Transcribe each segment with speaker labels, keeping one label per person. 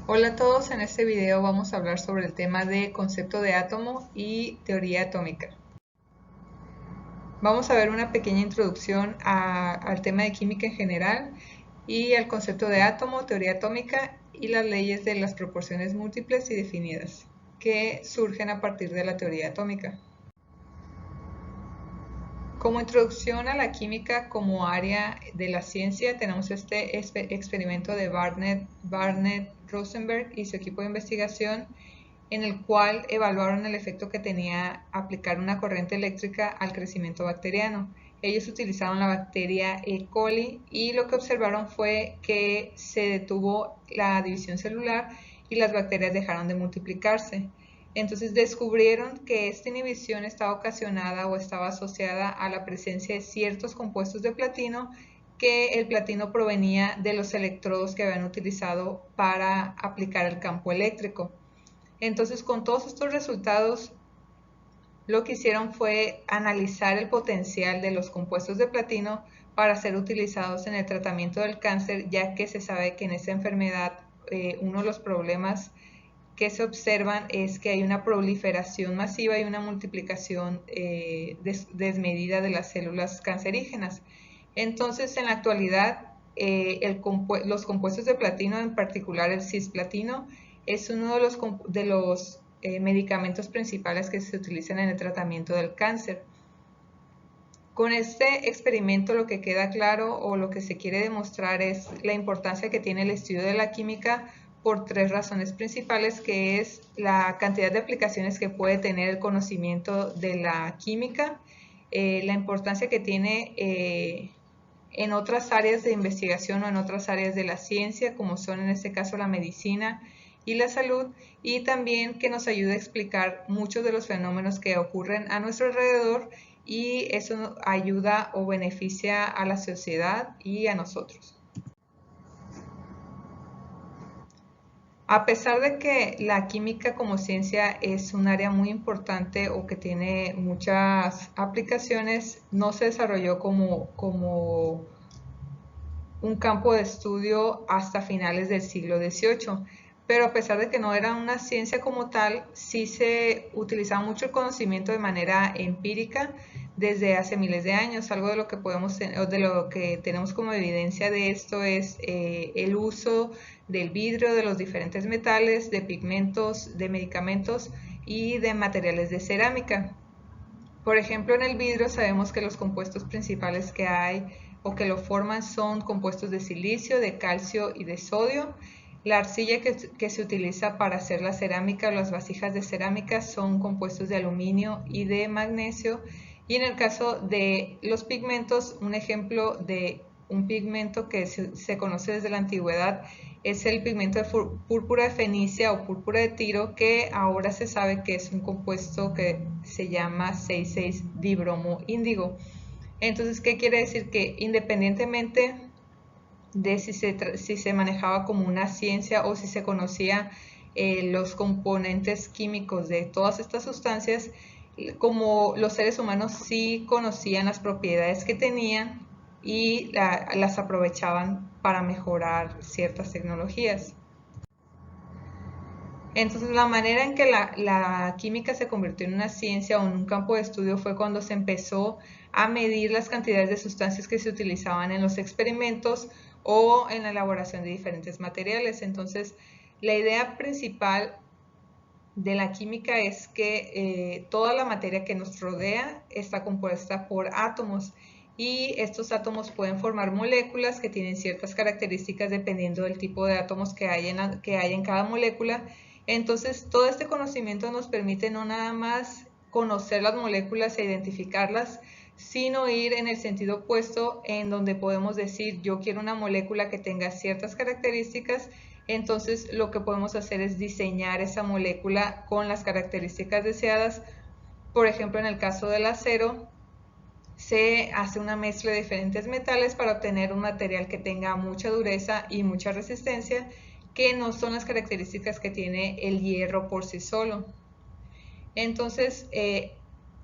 Speaker 1: Hola a todos, en este video vamos a hablar sobre el tema de concepto de átomo y teoría atómica. Vamos a ver una pequeña introducción al tema de química en general y al concepto de átomo, teoría atómica y las leyes de las proporciones múltiples y definidas que surgen a partir de la teoría atómica. Como introducción a la química como área de la ciencia, tenemos este experimento de Barnett Rosenberg y su equipo de investigación, en el cual evaluaron el efecto que tenía aplicar una corriente eléctrica al crecimiento bacteriano. Ellos utilizaron la bacteria E. coli y lo que observaron fue que se detuvo la división celular y las bacterias dejaron de multiplicarse. Entonces descubrieron que esta inhibición estaba ocasionada o estaba asociada a la presencia de ciertos compuestos de platino, que el platino provenía de los electrodos que habían utilizado para aplicar el campo eléctrico. Entonces, con todos estos resultados, lo que hicieron fue analizar el potencial de los compuestos de platino para ser utilizados en el tratamiento del cáncer, ya que se sabe que en esa enfermedad uno de los problemas que se observan es que hay una proliferación masiva y una multiplicación desmedida de las células cancerígenas. Entonces, en la actualidad, los compuestos de platino, en particular el cisplatino, es uno de los medicamentos principales que se utilizan en el tratamiento del cáncer. Con este experimento lo que queda claro o lo que se quiere demostrar es la importancia que tiene el estudio de la química por tres razones principales, que es la cantidad de aplicaciones que puede tener el conocimiento de la química, la importancia que tiene en otras áreas de investigación o en otras áreas de la ciencia, como son en este caso la medicina y la salud, y también que nos ayuda a explicar muchos de los fenómenos que ocurren a nuestro alrededor, y eso ayuda o beneficia a la sociedad y a nosotros. A pesar de que la química como ciencia es un área muy importante o que tiene muchas aplicaciones, no se desarrolló como un campo de estudio hasta finales del siglo XVIII. Pero a pesar de que no era una ciencia como tal, sí se utilizaba mucho el conocimiento de manera empírica desde hace miles de años. Algo de lo que de lo que tenemos como evidencia de esto es el uso del vidrio, de los diferentes metales, de pigmentos, de medicamentos y de materiales de cerámica. Por ejemplo, en el vidrio sabemos que los compuestos principales que hay o que lo forman son compuestos de silicio, de calcio y de sodio. La arcilla que se utiliza para hacer la cerámica o las vasijas de cerámica son compuestos de aluminio y de magnesio. Y en el caso de los pigmentos, un ejemplo de un pigmento que se conoce desde la antigüedad es el pigmento de púrpura de Fenicia o púrpura de Tiro, que ahora se sabe que es un compuesto que se llama 6,6-dibromo índigo. Entonces, ¿qué quiere decir? Que independientemente de si se manejaba como una ciencia o si se conocía los componentes químicos de todas estas sustancias, como los seres humanos sí conocían las propiedades que tenían y las aprovechaban para mejorar ciertas tecnologías. Entonces, la manera en que la química se convirtió en una ciencia o en un campo de estudio fue cuando se empezó a medir las cantidades de sustancias que se utilizaban en los experimentos o en la elaboración de diferentes materiales. Entonces, la idea principal de la química es que toda la materia que nos rodea está compuesta por átomos, y estos átomos pueden formar moléculas que tienen ciertas características dependiendo del tipo de átomos que hay en cada molécula. Entonces, todo este conocimiento nos permite no nada más conocer las moléculas e identificarlas, sino ir en el sentido opuesto, en donde podemos decir, yo quiero una molécula que tenga ciertas características. Entonces, lo que podemos hacer es diseñar esa molécula con las características deseadas. Por ejemplo, en el caso del acero, se hace una mezcla de diferentes metales para obtener un material que tenga mucha dureza y mucha resistencia, que no son las características que tiene el hierro por sí solo. Entonces,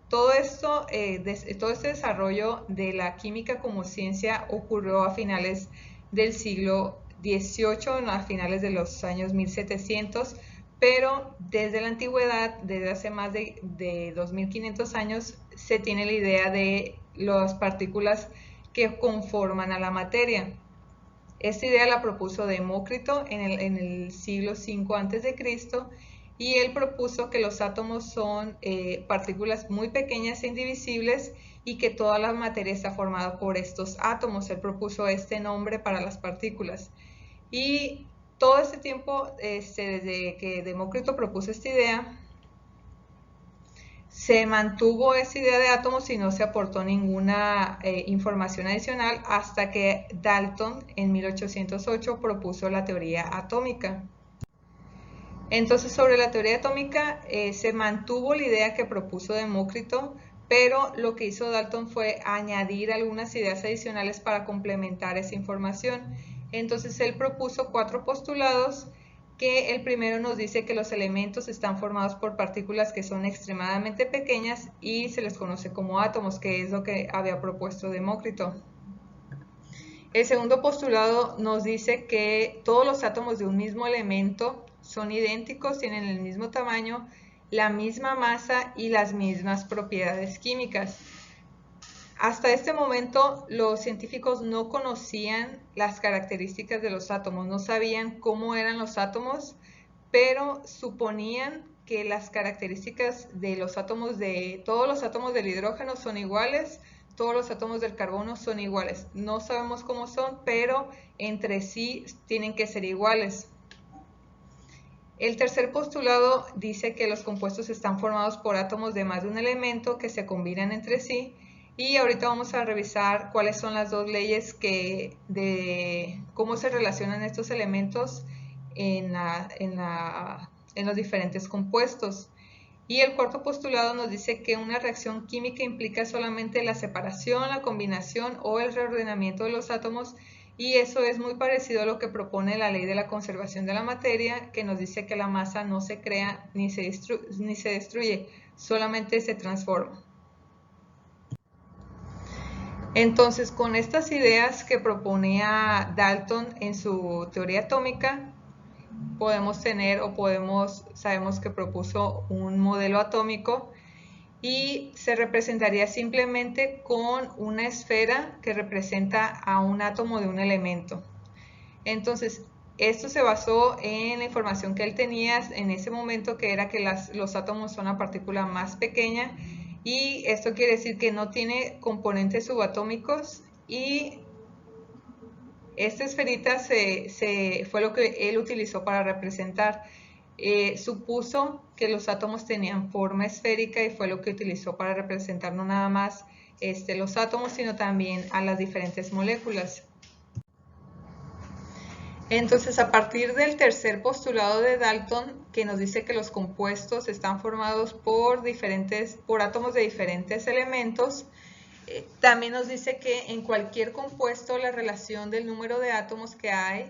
Speaker 1: todo este desarrollo de la química como ciencia ocurrió a finales del siglo XVIII, a finales de los años 1700, pero desde la antigüedad, desde hace más de 2500 años, se tiene la idea de las partículas que conforman a la materia. Esta idea la propuso Demócrito en el siglo V a.C. y él propuso que los átomos son partículas muy pequeñas e indivisibles y que toda la materia está formada por estos átomos. Él propuso este nombre para las partículas. Y todo este tiempo, desde que Demócrito propuso esta idea, se mantuvo esa idea de átomos y no se aportó ninguna información adicional hasta que Dalton en 1808 propuso la teoría atómica. Entonces, sobre la teoría atómica se mantuvo la idea que propuso Demócrito, pero lo que hizo Dalton fue añadir algunas ideas adicionales para complementar esa información. Entonces él propuso 4 postulados, que el primero nos dice que los elementos están formados por partículas que son extremadamente pequeñas y se les conoce como átomos, que es lo que había propuesto Demócrito. El segundo postulado nos dice que todos los átomos de un mismo elemento son idénticos, tienen el mismo tamaño, la misma masa y las mismas propiedades químicas. Hasta este momento los científicos no conocían las características de los átomos, no sabían cómo eran los átomos, pero suponían que las características de los átomos todos los átomos del hidrógeno son iguales, todos los átomos del carbono son iguales. No sabemos cómo son, pero entre sí tienen que ser iguales. El tercer postulado dice que los compuestos están formados por átomos de más de un elemento que se combinan entre sí, y ahorita vamos a revisar cuáles son las 2 leyes de cómo se relacionan estos elementos en los diferentes compuestos. Y el cuarto postulado nos dice que una reacción química implica solamente la separación, la combinación o el reordenamiento de los átomos, y eso es muy parecido a lo que propone la ley de la conservación de la materia, que nos dice que la masa no se crea ni se destruye, solamente se transforma. Entonces, con estas ideas que proponía Dalton en su teoría atómica, sabemos que propuso un modelo atómico y se representaría simplemente con una esfera que representa a un átomo de un elemento. Entonces, esto se basó en la información que él tenía en ese momento, que era que los átomos son la partícula más pequeña, y esto quiere decir que no tiene componentes subatómicos, y esta esferita fue lo que él utilizó para representar. Supuso que los átomos tenían forma esférica y fue lo que utilizó para representar no nada más los átomos, sino también a las diferentes moléculas. Entonces, a partir del tercer postulado de Dalton, que nos dice que los compuestos están formados por átomos de diferentes elementos, también nos dice que en cualquier compuesto la relación del número de átomos que hay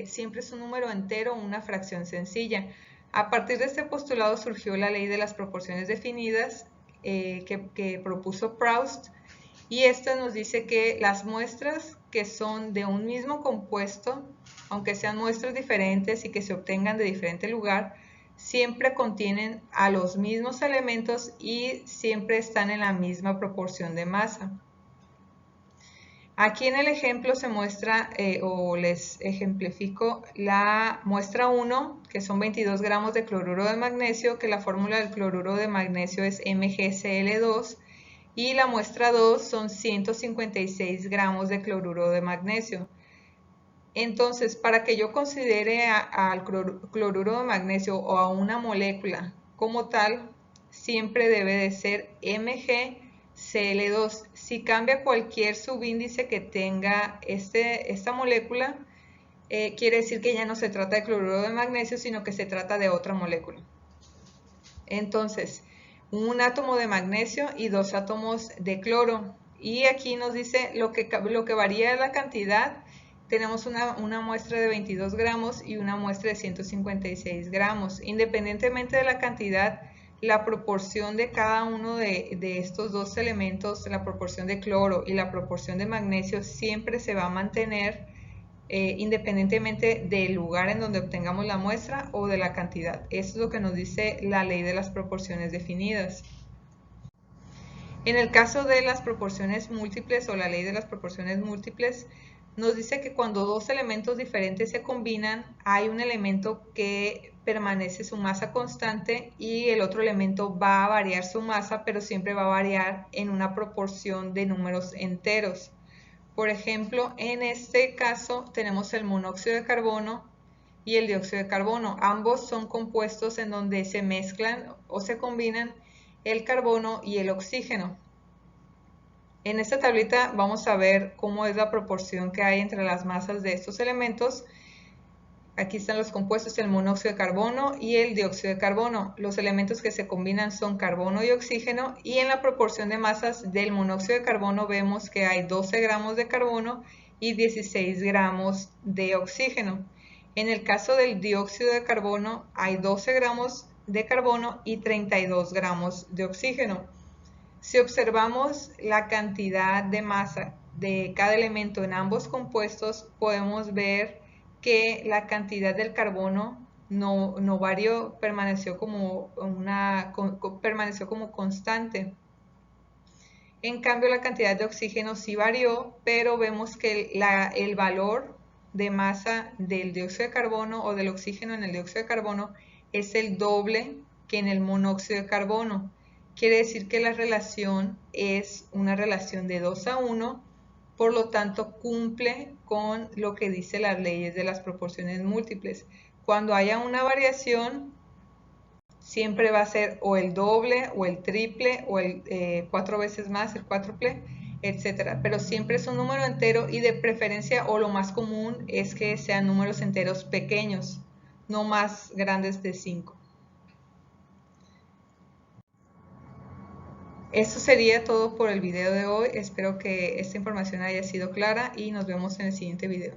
Speaker 1: siempre es un número entero o una fracción sencilla. A partir de este postulado surgió la ley de las proporciones definidas que propuso Proust, y esta nos dice que las muestras que son de un mismo compuesto, aunque sean muestras diferentes y que se obtengan de diferente lugar, siempre contienen a los mismos elementos y siempre están en la misma proporción de masa. Aquí en el ejemplo se muestra, o les ejemplifico, la muestra 1, que son 22 gramos de cloruro de magnesio, que la fórmula del cloruro de magnesio es MgCl2, y la muestra 2 son 156 gramos de cloruro de magnesio. Entonces, para que yo considere al cloruro de magnesio o a una molécula como tal, siempre debe de ser MgCl2. Si cambia cualquier subíndice que tenga esta molécula, quiere decir que ya no se trata de cloruro de magnesio, sino que se trata de otra molécula. Entonces, un átomo de magnesio y 2 átomos de cloro. Y aquí nos dice lo que varía la cantidad. Tenemos una muestra de 22 gramos y una muestra de 156 gramos. Independientemente de la cantidad, la proporción de cada uno de estos dos elementos, la proporción de cloro y la proporción de magnesio, siempre se va a mantener independientemente del lugar en donde obtengamos la muestra o de la cantidad. Eso es lo que nos dice la ley de las proporciones definidas. En el caso de las proporciones múltiples o la ley de las proporciones múltiples, nos dice que cuando dos elementos diferentes se combinan, hay un elemento que permanece su masa constante y el otro elemento va a variar su masa, pero siempre va a variar en una proporción de números enteros. Por ejemplo, en este caso tenemos el monóxido de carbono y el dióxido de carbono. Ambos son compuestos en donde se mezclan o se combinan el carbono y el oxígeno. En esta tablita vamos a ver cómo es la proporción que hay entre las masas de estos elementos. Aquí están los compuestos, el monóxido de carbono y el dióxido de carbono. Los elementos que se combinan son carbono y oxígeno, y en la proporción de masas del monóxido de carbono vemos que hay 12 gramos de carbono y 16 gramos de oxígeno. En el caso del dióxido de carbono hay 12 gramos de carbono y 32 gramos de oxígeno. Si observamos la cantidad de masa de cada elemento en ambos compuestos, podemos ver que la cantidad del carbono no varió, permaneció como constante. En cambio, la cantidad de oxígeno sí varió, pero vemos que el valor de masa del dióxido de carbono o del oxígeno en el dióxido de carbono es el doble que en el monóxido de carbono. Quiere decir que la relación es una relación de 2:1, por lo tanto cumple con lo que dice las leyes de las proporciones múltiples. Cuando haya una variación, siempre va a ser o el doble o el triple o el 4 veces más, el cuádruple, etcétera. Pero siempre es un número entero, y de preferencia, o lo más común, es que sean números enteros pequeños, no más grandes de 5. Eso sería todo por el video de hoy. Espero que esta información haya sido clara y nos vemos en el siguiente video.